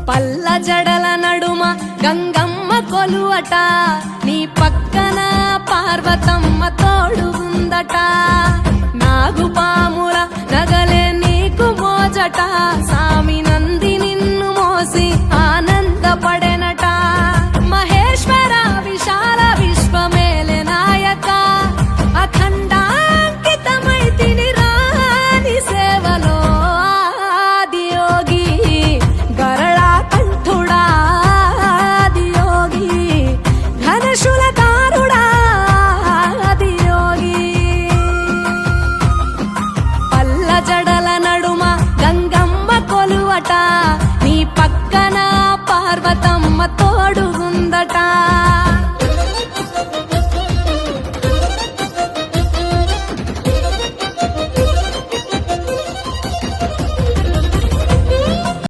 పల్ల జడల నడుమ గంగమ్మ కొలువట, నీ పక్కన పార్వతమ్మ తోడు ఉందట. నాగుపాముల నగలే నీకు మోజట,